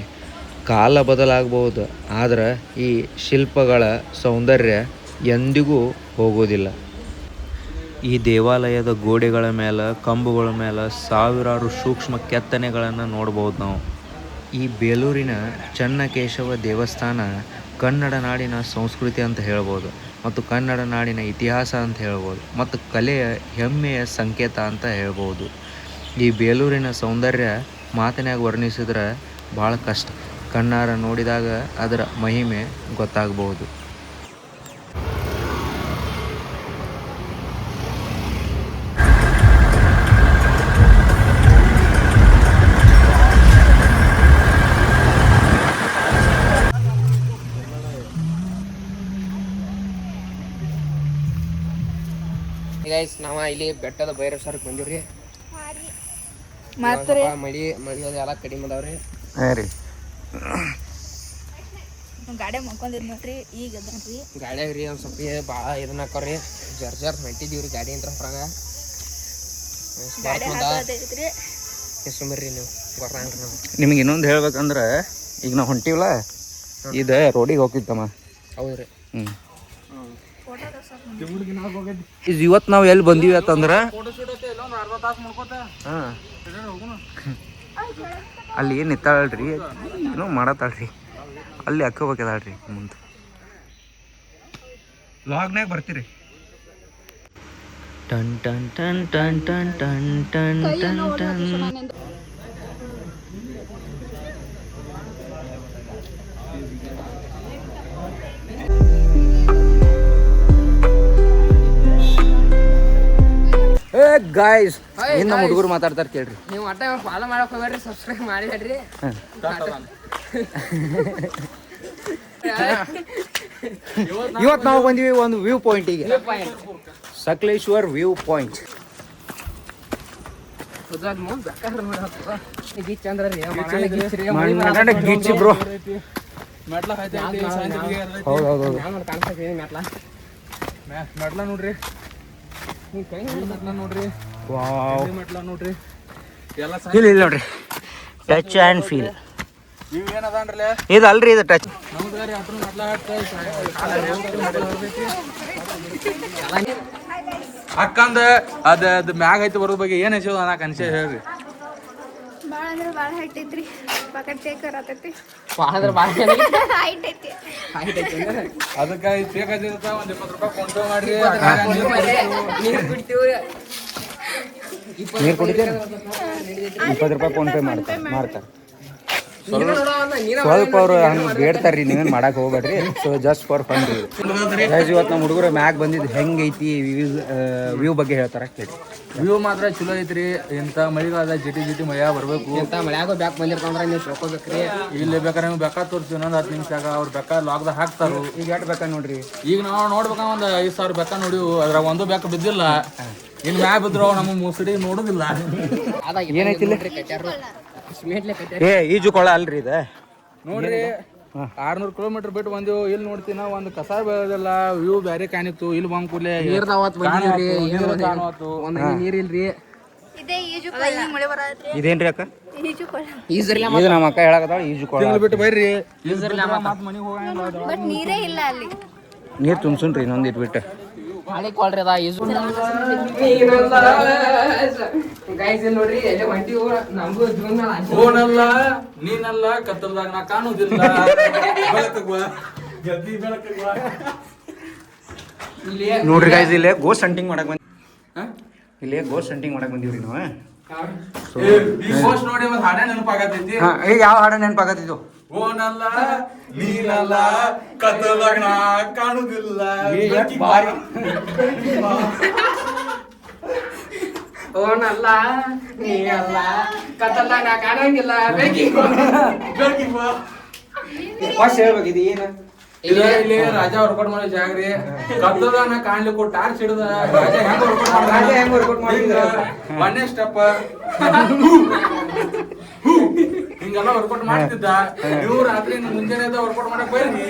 ಕಾಲ ಬದಲಾಗಬಹುದು, ಆದರೆ ಈ ಶಿಲ್ಪಗಳ ಸೌಂದರ್ಯ ಎಂದಿಗೂ ಹೋಗೋದಿಲ್ಲ. ಈ ದೇವಾಲಯದ ಗೋಡೆಗಳ ಮೇಲೆ, ಕಂಬಗಳ ಮೇಲೆ ಸಾವಿರಾರು ಸೂಕ್ಷ್ಮ ಕೆತ್ತನೆಗಳನ್ನು ನೋಡ್ಬೋದು ನಾವು. ಈ ಬೇಲೂರಿನ ಚೆನ್ನಕೇಶವ ದೇವಸ್ಥಾನ ಕನ್ನಡ ನಾಡಿನ ಸಂಸ್ಕೃತಿ ಅಂತ ಹೇಳ್ಬೋದು. ಮತ್ತು ಕನ್ನಡ ನಾಡಿನ ಇತಿಹಾಸ ಅಂತ ಹೇಳ್ಬೋದು ಮತ್ತು ಕಲೆಯ ಹೆಮ್ಮೆಯ ಸಂಕೇತ ಅಂತ ಹೇಳ್ಬೋದು. ಈ ಬೇಲೂರಿನ ಸೌಂದರ್ಯ ಮಾತಿನಾಗ ವರ್ಣಿಸಿದ್ರೆ ಭಾಳ ಕಷ್ಟ. ಕಣ್ಣಾರ ನೋಡಿದಾಗ ಅದರ ಮಹಿಮೆ ಗೊತ್ತಾಗಬಹುದು. ಗೈಸ್ ನಾವು ಇಲ್ಲಿ ಬೆಟ್ಟದ ಭೈರವೇಶ್ವರಕ್ಕೆ ಬಂದಿವ್ರಿ. ಮತ್ತೆ ಮಳಿ ಎಲ್ಲ ಕಡಿಮೆ ಅದಾವ್ರಿ. ಹಾಂ ರೀ, ಗಾಡಿ ಮಕ್ಕೊಂದಿದ್ ನೋಡ್ರಿ ಈಗ ಅದ್ರಿ ಗಾಡ್ಯಾಗ ರೀ ಒಂದು ಸ್ವಲ್ಪ ಭಾಳ ಇದನ್ನ ಹಾಕೋರಿ. ಜರ್ ಹೊಂಟಿದೀವ್ರಿ ಗಾಡಿ ಅಂತ ಹೊರಗ. ಸುಮ್ರಿ ನೀವು ಬರ್ರಿ ನಾವು. ನಿಮ್ಗೆ ಇನ್ನೊಂದು ಹೇಳ್ಬೇಕಂದ್ರೆ ಈಗ ನಾವು ಹೊಂಟಿವಲ್ಲ, ಇದು ರೋಡಿಗೆ ಹೋಗಿದ್ದಮ್ಮ. ಹೌದ್ರಿ. ಇವತ್ತು ನಾವು ಎಲ್ಲಿ ಬಂದೀವಿ ಅಂತಂದ್ರೆ ಹಾಂ ಅಲ್ಲಿ ಏನು ನಿತ್ತಾಳ್ರಿ, ಏನೋ ಮಾಡತ್ತಾಳ್ರಿ, ಅಲ್ಲಿ ಅಕ್ಕೋಬೇಕದಾಳ್ರಿ ಮುಂದೆ. ಲಾಗ್ನಾಗ ಬರ್ತೀರಿ. Ton ton ton ton ton ton ton ton ton. Guys, ಇನ್ನು ನಮ್ಮ ಹುಡುಗರು ಮಾತಾಡ್ತಾರೆ ಕೇಳ್ರಿ. ನೀವು ಒಟ್ಟ ಫಾಲೋ ಮಾಡಕ್ ಹೋಗ್ಬೇಡ್ರಿ, ಸಬ್ಸ್ಕ್ರೈಬ್ ಮಾಡಿದ್ರಿ. ಇವತ್ತು ನಾವು ಬಂದಿವಿ ಒಂದು ವ್ಯೂ ಪಾಯಿಂಟಿಗೆ, ಸಕಲೇಶ್ವರ್ ವ್ಯೂ ಪಾಯಿಂಟ್. ಗಿಚ್ಚಿ ಬ್ರೋ. ಹೌದೌದು, ಮೆಟ್ಲ ನೋಡ್ರಿ, ನೋಡ್ರಿ ನೋಡ್ರಿ ಎಲ್ಲ ಇಲ್ಲಿ ನೋಡ್ರಿ, ಟಚ್ ಆ್ಯಂಡ್ ಫೀಲ್. ಇವ್ ಏನದನ್ರಲ್ಲ ಇದು ಅಲ್ರಿ, ಇದು ಟಚ್. ನಮ್ಗಾರಿ ಹತ್ರ ಮೆಟ್ಲ ಅಕ್ಕಂದ ಅದ ಮ್ಯಾಗ ಐತಿ ಬರೋದ್ ಬಗ್ಗೆ ಏನ್ ಹೆಸರು ಅನ್ನಕ್ ಅನ್ಸೇ ಹೇಳ್ರಿ. ಭಾಳ ಅಂದ್ರೆ ಭಾಳ ಹೈಟ್ ಐತ್ರಿ, ಪಕಡ್ ಟೇಕರ್ ಆತೈತಿ. ಭಾಳ ಅಂದ್ರೆ ಭಾಳ ಹೈಟ್ ಐತಿ. ಅದಕ್ಕೆ ಬೇಕಾಗಿರ್ತ ಒಂದ್ 20 ರೂಪಾಯಿ ಫೋನ್ ಪೇ ಮಾಡ್ರಿ. ನೀರು ಬಿಡ್ತೀವಿ. ನೀರು ಕುಡಿತೀರಿ? 20 ರೂಪಾಯಿ ಫೋನ್ ಪೇ ಮಾಡ್ತಾರೆ. ಸ್ವಲ್ಪ ಅವ್ರು ಹಂಗೆ ಬೇಡ್ತಾರ್ರಿ, ನೀವೇನು ಮಾಡಕ್ಕೆ ಹೋಗ್ಬೇಡ್ರಿ. ಸೊ ಜಸ್ಟ್ ಫಾರ್ ಫನ್ ರೀ. ಇವತ್ತು ನಮ್ಮ ಹುಡುಗರು ಮ್ಯಾಗ್ ಬಂದಿದ್ದು ಹೆಂಗೈತಿ ವ್ಯೂ ಬಗ್ಗೆ ಹೇಳ್ತಾರ ಕೇಳಿ. ವ್ಯೂ ಮಾತ್ರ ಚಲೋ ಐತ್ರಿ. ಇಂಥ ಮಳೆಗಾಲದ ಜಿಟಿ ಮಳೆ ಬರ್ಬೇಕು. ಇಂಥ ಮಳ್ಯಾಗ ಬ್ಯಾಕ್ ಬಂದಿರ್ತಾವಂದ್ರೆ ನೀವು ತಿಳ್ಕೊಬೇಕ್ರಿ. ಇಲ್ಲಿ ಬೇಕಾದ್ರೆ ನೀವು ಬೇಕಾ ತೋರಿಸ್ತೀವಿ ಇನ್ನೊಂದು 10 ನಿಮಿಷಾಗ. ಅವ್ರು ಬೇಕಾ ಲಾಗ್ದಾಗ ಹಾಕ್ತಾರು. ಈಗ ಎಷ್ಟು ಬೇಕಾ ನೋಡ್ರಿ. ಈಗ ನಾವು ನೋಡ್ಬೇಕ ಒಂದು 5,000 ಬೇಕಾ ನೋಡಿವು, ಅದ್ರಾಗ ಒಂದು ಬೇಕಾ ಬಿದ್ದಿಲ್ಲ. ಇನ್ನು ಮ್ಯಾಗ ಬಿದ್ರು ನಮ್ಮ ಮುಸುಡಿ ನೋಡುದಿಲ್ಲ. ಏನೈತಿ ಈಜು ಕೊಳ ಅಲ್ರಿ ಇದು ನೋಡ್ರಿ. 600 ಕಿಲೋಮೀಟರ್ ಬಿಟ್ಟು ಬಂದೆವು. ಇಲ್ಲಿ ನೋಡ್ತೀವಿ ನಾವು ಒಂದು ಕಸ ಬೆಳೆದಿಲ್ಲ, ವ್ಯೂ ಬ್ಯಾರೆ ಕಾಣಿತ್ತು. ಇಲ್ಲಿ ಬಂದ್ ಕೂಡಲೇ ನೀರಿಲ್ರಿ. ಇದೇ ಈಜು ಕೊಳ, ಈಗ ಮಳೆ ಬರತ್ರಿ. ಇದೇನ್ರಿ ಅಕ್ಕ? ಈಜು ಕೊಳ. ಇದು ನಮ್ಮ ಅಕ್ಕ ಹೇಳಕತ್ತಾಳ, ಈಜು ಕೊಳ ಬಿಟ್ಟು ಬರ್ರಿ. ಮನೆಗೆ ಹೋಗಂಗಿಲ್ಲ. ಬಟ್ ನೀರೇ ಇಲ್ಲ ಅಲ್ಲಿ. ನೀರು ತುಂಬ್ಸುನ್ರಿ ಇನ್ನೊಂದು ಇಟ್ಬಿಟ್ಟು. ಹಳಿ ಕೊಳ್ರಿ ಅದ ಈಜು. ಗೈಸ್ ಇಲ್ಲಿ ನೋಡ್ರಿ, ಎಲ್ಲಿ ಹೊಂಟಿವು ನಮಗೂ ಜೀವನ ಓನಲ್ಲ ನೀನಲ್ಲ ಕತ್ತಲ್ದಾಗ ನಾ ಕಾಣುದಿಲ್ಲ. ನೋಡ್ರಿ ಗೈಸ್, ಇಲ್ಲೇ ಗೋಸ್ಟ್ ಹಂಟಿಂಗ್ ಮಾಡಕ್ ಬಂದೀವ್ರಿ ನಾವು. ಈ ಪೋಸ್ಟ್ ನೋಡಿ ಒಂದು ಹಾಡ ನೆನಪಾಗತೈತಿ. ಈಗ ಯಾವ ಹಾಡ ನೆನಪಾಗತ್ತಿದ್ದು? ಓನಲ್ಲ ನೀನಲ್ಲ ಕತ್ತಲ್ದಾಗ ನಾ ಕಾಣುದಿಲ್ಲ. ಓನಲ್ಲ ನೀ ಅಲ್ಲ ಕತ್ತಲ್ದಾಗ ನಾ ಕಾಣಂಗಿಲ್ಲ. ಹೇಳ್ಬೇಕು ಇದು ಏನು? ಇಲ್ಲಿ ರಾಜ ವರ್ಕೌಟ್ ಮಾಡೋ ಜಾಗ್ರಿ. ಕತ್ತಲ್ದಾಗ ನಾ ಕಾಣ್ಲಿಕ್ಕೆ ಟಾರ್ಚ್ ಹಿಡಿದ ರಾಜ ಹೆಂಗ್ ವರ್ಕೌಟ್ ಮಾಡಿದ್ರ ಒಂದೇ ಸ್ಟೆಪ್ ಹಿಂಗೆಲ್ಲ ವರ್ಕೌಟ್ ಮಾಡ್ತಿದ್ದ. ಇವ್ರು ರಾತ್ರಿ ಮುಂಜಾನೆ ವರ್ಕೌಟ್ ಮಾಡಕ್ ಬರ್ರಿ.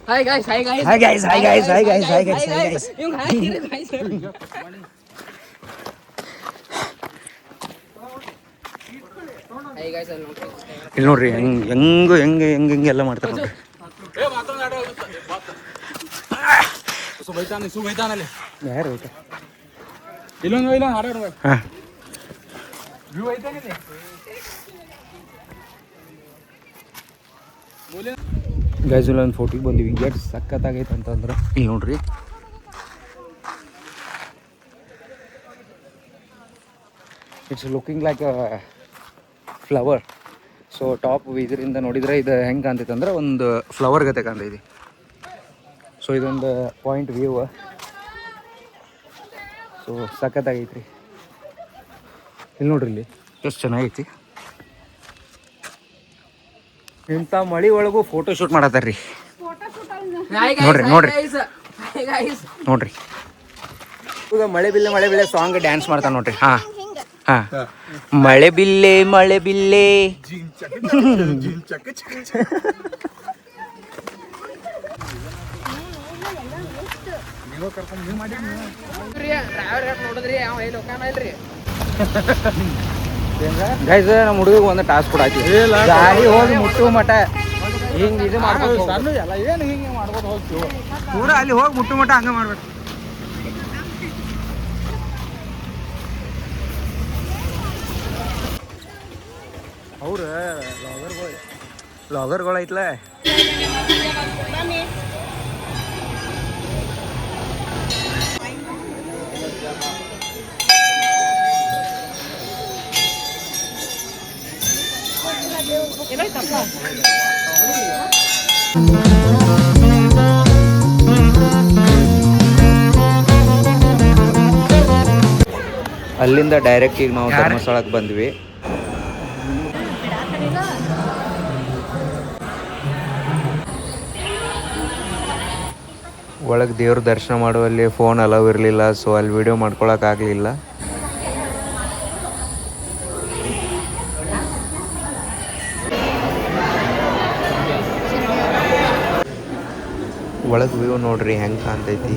Hi guys, hi guys, hi guys, hi guys, hi guys, hi guys, hi guys. ಇವ್ನು ಹಾಯ್ ಗೈಸ್. ಹಾಯ್ ಗೈಸ್ ಅಲ್ಲಿ ನೋಡ್ರಿ. ಇಲ್ಲಿ ನೋಡ್ರಿ ಹೆಂಗೆ ಎಲ್ಲ ಮಾಡ್ತಾರೆ ನೋಡ್ರಿ. ಸುಬೈತಾನಲ್ಲಿ ಯಾರು ಇಲ್ಲೊಂದು ಹಾಡ ಹಾಂ ವ್ಯೂ ಐತಾನಿದೆ. ಗೈಸ್ ಇಲ್ಲೊಂದು ಫೋಟಿಗೆ ಬಂದೀವಿ ಎಷ್ಟು ಸಖತ್ತಾಗೈತೆ ಅಂತಂದ್ರೆ ಇಲ್ಲಿ ನೋಡ್ರಿ it's looking like a flower. So top ಇದರಿಂದ ನೋಡಿದರೆ ಇದು ಹೆಂಗೆ ಕಾಣ್ತೈತೆ ಅಂದ್ರೆ ಒಂದು ಫ್ಲವರ್ ಗತೆ ಕಾಣ್ತೈತಿ. ಸೊ ಇದೊಂದು ಪಾಯಿಂಟ್ ವ್ಯೂ. ಸೊ ಸಖತ್ತಾಗೈತ್ರಿ. ಇಲ್ಲಿ ನೋಡ್ರಿ ಇಲ್ಲಿ ಎಷ್ಟು ಚೆನ್ನಾಗೈತಿ. ಇಂಥ ಮಳೆ ಒಳಗೂ ಫೋಟೋ ಶೂಟ್ ಮಾಡತ್ತಾರ್ರಿ. ನೋಡ್ರಿ ನೋಡ್ರಿ ನೋಡ್ರಿ ಈಗ ಮಳೆ ಬಿಲ್ಲೆ ಸಾಂಗ್ ಡ್ಯಾನ್ಸ್ ಮಾಡ್ತಾನೆ ನೋಡ್ರಿ. ಹಾಂ ಹಾಂ ಮಳೆ ಬಿಲ್ಲೆ ಗೈಸ್ ನಮ್ಮ ಹುಡುಗ ಒಂದು ಟಾಸ್ಕ್ ಕೊಡಾತಿ ಗಾಡಿ ಹೋಗಿ ಮುಟ್ಟುವ ಮಠ ಹಿಂಗೆ ಇದು ಮಾಡ್ಬೋದು. ಏನು ಹಿಂಗೆ ಮಾಡ್ಬೋದು ಹೋಗ್ತೀವಿ ಪೂರ ಅಲ್ಲಿ ಹೋಗಿ ಮುಟ್ಟು ಮಠ ಹಂಗೆ ಮಾಡ್ಬೇಕು. ಅವ್ರ ಲಾಗರ್ಗಳು ಐತ್ಲ ಅಲ್ಲಿಂದ ಡೈರೆಕ್ಟ್ ಈಗ ನಾವು ಧರ್ಮಸ್ಥಳಕ್ಕೆ ಬಂದ್ವಿ. ಒಳಗೆ ದೇವ್ರ ದರ್ಶನ ಮಾಡುವಲ್ಲಿ ಫೋನ್ ಅಲೌ ಇರಲಿಲ್ಲ. ಸೊ ಅಲ್ಲಿ ವಿಡಿಯೋ ಮಾಡ್ಕೊಳಕ್ಕಾಗಲಿಲ್ಲ. ಒಳಗೆ ವ್ಯೂ ನೋಡ್ರಿ ಹೆಂಗೆ ಕಾಣ್ತೈತಿ.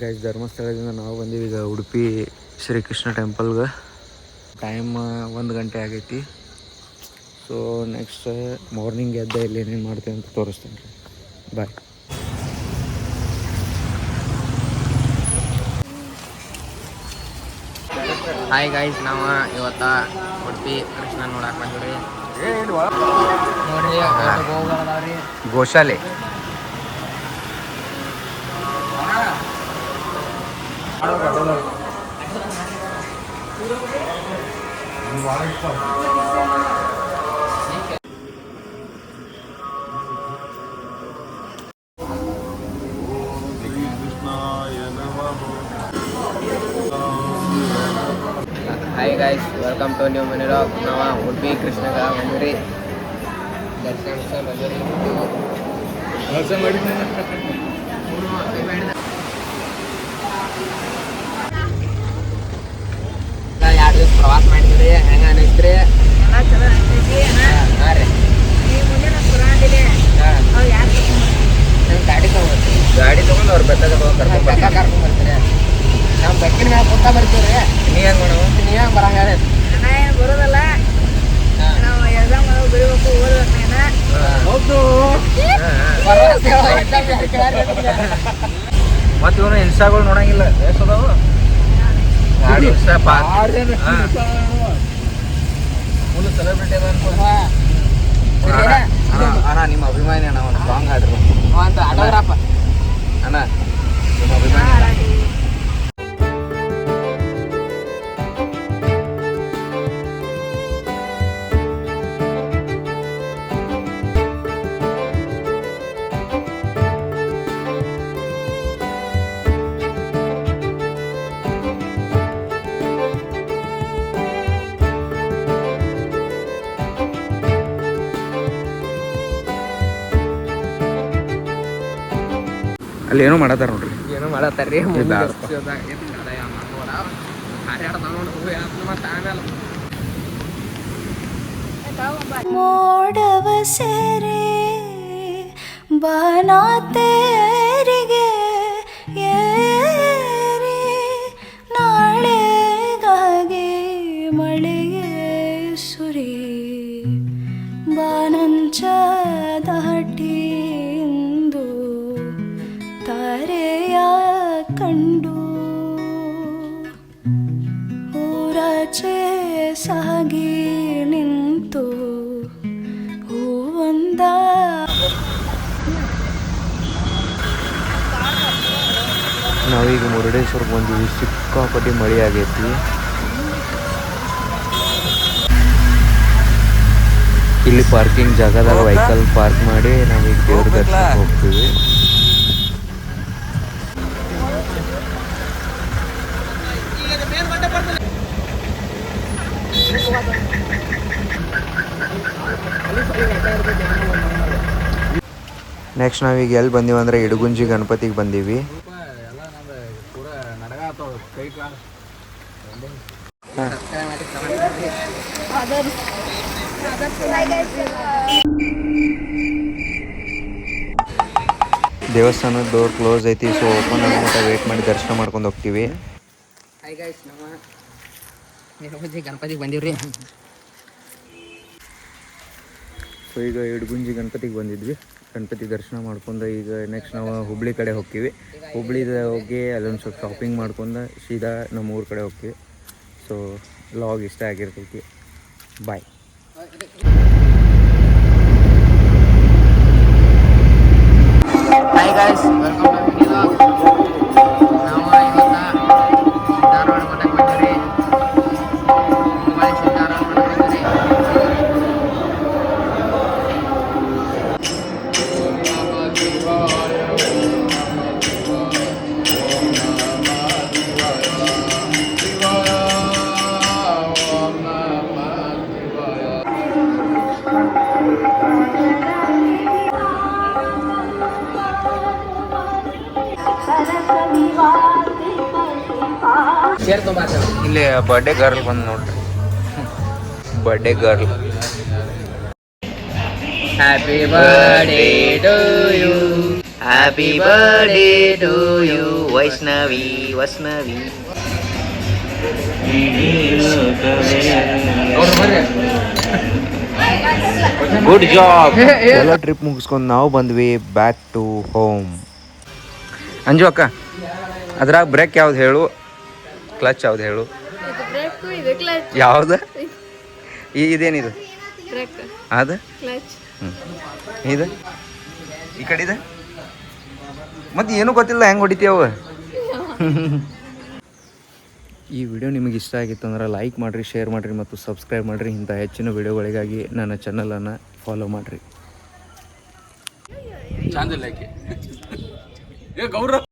ಗೈಸ್ ಧರ್ಮಸ್ಥಳದಿಂದ ನಾವು ಬಂದೀವಿ ಈಗ ಉಡುಪಿ ಶ್ರೀಕೃಷ್ಣ ಟೆಂಪಲ್ಗೆ. ಟೈಮ್ 1 ಗಂಟೆ ಆಗೈತಿ. ಸೊ ನೆಕ್ಸ್ಟ್ ಮಾರ್ನಿಂಗ್ ಎದ್ದ ಇಲ್ಲಿ ಏನೇನು ಮಾಡ್ತೀವಿ ಅಂತ ತೋರಿಸ್ತೇನೆ ರೀ. ಬಾಯ್. ಹಾಯ್ ಗೈಸ್, ನಾವು ಇವತ್ತ ಉಡುಪಿ ಕೃಷ್ಣ ನೋಡಕ್ಕೆ ಬಂದಿವ್ರಿ. ನೋಡ್ರಿ ಗೋಶಾಲೆ hi guys, welcome to new money vlog. ನಾವು ಉಡುಪಿ ಕೃಷ್ಣಗೆ ಬಂದಿವ್ರಿ. ದರ್ಶನ ಬಂದಿವ್ರಿ. ಎರಡು ದಿವಸ ಪ್ರವಾಸ ಮಾಡಿದ್ರಿ. ಹೆಂಗ ಅನಿಸ್ತ್ರಿ? ಹಾಂ ರೀ. ಗಾಡಿ ತೊಗೊಂಡು ಅವ್ರು ಬೆಟ್ಟ ಕರ್ಕೊಂಡ್ ಬರ್ತೀರಿ. ನಾವು ಬೆಕ್ಕಿನ ಮ್ಯಾಗ ಕುಂತ ಬರ್ತೀವಿ ರೀ. ನೀ ಹೆಂಗೆ ಮಾಡೋದು? ನೀ ಹೆಂಗೆ ಬರಂಗ ಹೇಳಿ? ಬರೋದಲ್ಲ, ನಾವು ಎಕ್ಸಾಮ್ ಬರೀಬೇಕು, ಮತ್ತು ಇವನು ಇನ್ಸ್ಟಾಗಳು ನೋಡಂಗಿಲ್ಲ. ಎಷ್ಟದಾವು ಫುಲ್ ಸೆಲೆಬ್ರಿಟಿ ಅದ ಅಣ್ಣ. ನಿಮ್ಮ ಅಭಿಮಾನಿ ಅಣ್ಣ, ಒಂದು ಸಾಂಗ್ ಹಾಡ್ರಿ ಅಂತ ಆಟೋಗ್ರಾಫ ಅಣ್ಣ. ನಿಮ್ಮ ಅಭಿಮಾನಿ ಅಲ್ಲಿ ಏನೋ ಮಾಡತ್ತಾರ ನೋಡ್ರಿ. ಏನೋ ಮಾಡತ್ತಾರ್ರಿ ಬ್ಯಾಡಪ್ಪ. ಮೋಡವ ಸೇರೆ ಬನ ತೇರಿಗೆ ಏರಿ ನಾಳೆಗಾಗಿ ಮಳೆಗೆ ಸುರಿ ಬಾನಂಚ ದಾಟಿಂದು ತಾರೆಯ ಕಂಡು ಊರಾಚೆ ಸಾಗಿ ನಿಂತು ಹೂವಂದ ನಾವೀಗ ಮುರುಡೇಶ್ವರಕ್ಕೆ ಬಂದೀವಿ. ಸಿಕ್ಕಾಪಟ್ಟಿ ಮಳೆ ಆಗೈತಿ. ಇಲ್ಲಿ ಪಾರ್ಕಿಂಗ್ ಜಾಗದಾಗ ವೆಹಿಕಲ್ ಪಾರ್ಕ್ ಮಾಡಿ ನಾವೀಗ ದೇವ್ರ ದರ್ಶನಕ್ಕೆ ಹೋಗ್ತೀವಿ. ನೆಕ್ಸ್ಟ್ ನಾವೀಗ ಎಲ್ಲಿ ಬಂದೀವಿ ಅಂದರೆ ಇಡಗುಂಜಿ ಗಣಪತಿಗೆ ಬಂದೀವಿ. ಎಲ್ಲ ನಮ್ದು ಪೂರ ನಡಗ ಆತಾವ ಕೈ ಕಾಲು ದೇವಸ್ಥಾನದ ಡೋರ್ ಕ್ಲೋಸ್ ಐತಿ. ಸೊ ಓಪನ್ ಆಗೋ ವೇಟ್ ಮಾಡಿ ದರ್ಶನ ಮಾಡ್ಕೊಂಡು ಹೋಗ್ತೀವಿ. ಹಾಯ್ ಗೈಸ್, ನಮ್ಮ ಇಡಗುಂಜಿ ಗಣಪತಿಗೆ ಬಂದೀವ್ರಿ. ಸೊ ಈಗ ಇಡಗುಂಜಿ ಗಣಪತಿಗೆ ಬಂದಿದ್ವಿ. ಗಣಪತಿ ದರ್ಶನ ಮಾಡ್ಕೊಂಡು ಈಗ ನೆಕ್ಸ್ಟ್ ನಾವು ಹುಬ್ಳಿ ಕಡೆ ಹೋಗ್ತೀವಿ. ಹುಬ್ಳಿದ ಹೋಗಿ ಅಲ್ಲೊಂದು ಸ್ವಲ್ಪ ಶಾಪಿಂಗ್ ಮಾಡ್ಕೊಂಡು ಸೀದಾ ನಮ್ಮ ಊರ ಕಡೆ ಹೋಗ್ತೀವಿ. ಸೊ ಲಾಗ್ ಇಷ್ಟ ಆಗಿರ್ತೈತಿ. Bye. Hi guys, welcome to video. ನಾವು ಇವತ್ತು ಧಾರವಾಡ ಮಠಕ್ಕೆ ಬಂದಿವ್ರಿ. ಹುಬ್ಬಳ್ಳಿ ಧಾರವಾಡ ಮಠಕ್ಕೆ ಬಂದಿವ್ರಿ. ಶೇರ್ ತುಂಬ ಇಲ್ಲಿ ಬರ್ಡೇ ಗರ್ಲ್ ಬಂದು ನೋಡ್ರಿ. Birthday girl. Happy birthday to you, happy birthday to you Vaishnavi. Good job. ಎಲ್ಲ ಟ್ರಿಪ್ ಮುಗಿಸ್ಕೊಂಡು ನಾವು ಬಂದ್ವಿ ಬ್ಯಾಕ್ ಟು ಹೋಮ್. ಅಂಜು ಅಕ್ಕ, ಅದ್ರಾಗ ಬ್ರೇಕ್ ಯಾವ್ದು ಹೇಳು, ಕ್ಲಚ್ ಯಾವ್ದು ಹೇಳು? ಇದು ಬ್ರೇಕು, ಇದು ಕ್ಲಚ್. ಯಾವ್ದು? ಇದೇನಿದು? ಬ್ರೇಕ್, ಅದು ಕ್ಲಚ್. ಇದು ಈ ಕಡೆ ಇದೆ. ಮತ್ತೆ ಏನೂ ಗೊತ್ತಿಲ್ಲ ಹೆಂಗೆ ಹೊಡಿತೀವ. ಈ ವಿಡಿಯೋ ನಿಮಗೆ ಇಷ್ಟ ಆಗಿತ್ತು ಅಂದ್ರೆ ಲೈಕ್ ಮಾಡಿರಿ, ಶೇರ್ ಮಾಡಿರಿ ಮತ್ತು ಸಬ್ಸ್ಕ್ರೈಬ್ ಮಾಡಿರಿ. ಇಂಥ ಹೆಚ್ಚಿನ ವಿಡಿಯೋಗಳಿಗಾಗಿ ನನ್ನ ಚಾನಲನ್ನು ಫಾಲೋ ಮಾಡಿರಿ. ಚಾಂದಿಲ್ಲ ಗೌರವ್